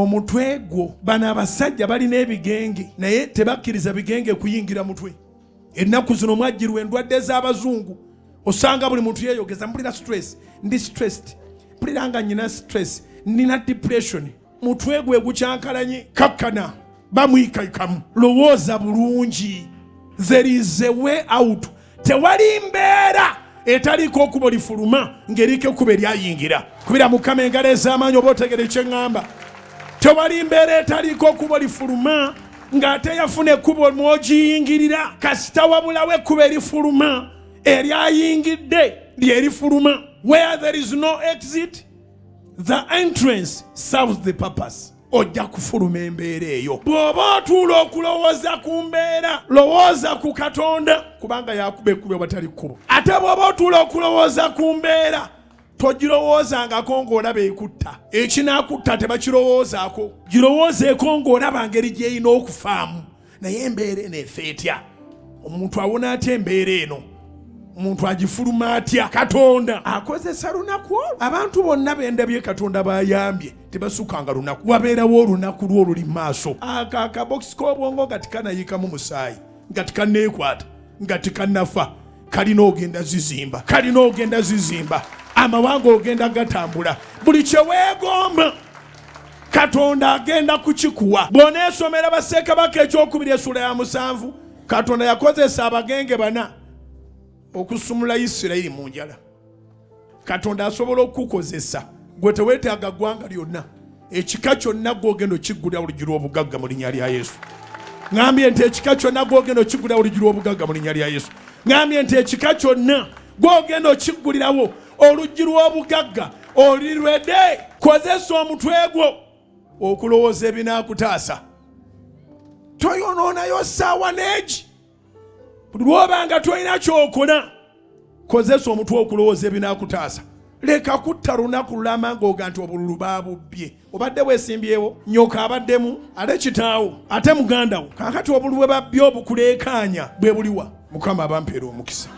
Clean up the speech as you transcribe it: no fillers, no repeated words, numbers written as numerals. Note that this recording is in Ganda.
omutwe gwo. Bano abasajja balina ebigenge naye tebakkiriza bigenge kuyingira mutwe. Ennaku zino mwajjirwa endwadde z'abazungu osanga buli muntu yeeyogeza mpulira stress, ndi stressed, mpulira nga nnyina stress, nina depression. Mutwe gwe gukyankalanye kakkana bamwikaikamu. Lowooza bulungi. There is a way out. Tewali mbeera etaliko kubo lifuluma ng'eriko ekubo eryayingira. Kubira Mukama engalo ez'amaanyi oba otegere kye ŋŋamba. Tewali mbeera etaliko kubo lifuluma ng'ate yafuna ekubo mw'ogiyingirira. Kasita wabulawo ekubo erifuluma eryayingidde lyerifuluma. Where there is no exit, the entrance serves the purpose. Ojja kufuluma embeera eyo. Bw'oba otuula okulowooza ku mbeera, lowooza ku Katonda kubanga yakuba ekubo watali kkubo. Ate bw'oba otuula okulowooza ku mbeera, togirowoozangako ng'olaba ekutta. Ekinaakutta tebakirowoozaako. Girowoozeeko ng'olaba ngeri gy'erina okufaamu. Naye embeera eno efa etya? Omuntu awona atya embeera eno? Omuntu agifuluma atya? Katonda akozesa lunaku olwo. Abantu bonna bendabye Katonda bayambye tebasukanga lunaku. Wabeerawo olunaku lwo oluli maaso. Akabokisi k'obwongo nga tikanayikamu musaayi, nga tikaneekwata, nga tikanafa, kalina ogenda zizimba. Amawanga ogenda gatambula. Buli kye weegomba Katonda agenda kukikuwa. Bw'oneesomera bassekabaka ekyokubiri essula ya 7, Katonda yakozesa abagenge bana okusumula Isirayiri mu njala. Katonda asobola okukozesa gwe teweetaaga ggwanga lyonna. Ekika kyonna gw'ogenda okiggulira oluggi lw'obugagga mu linnya lya Yesu. Ngambye nti ekika kyonna gw'ogenda okiggulira oluggi lw'obugagga mu linnya lya Yesu. Ngambye nti ekika kyonna gw'ogenda okiggulirawo oluggi lw'obugagga oli lwedde. Kozesa omutwe gwo okulowooza ebinaakutaasa. Toyonoonayo ssaawa n'egi. Buli lw'obanga tolina ky'okola, kozesa omutwe okulowooza ebinaakutaasa. Leka kutta lunaku lulama ng'oga nti obululu baabubbye. Obadde weesimbyewo, nyoka abaddemu, ate kitaawo, ate muganda wo. Kaakati obululu bwe babbye obukuleekaanya bwe buliwa. Mukama abampeera omukisa.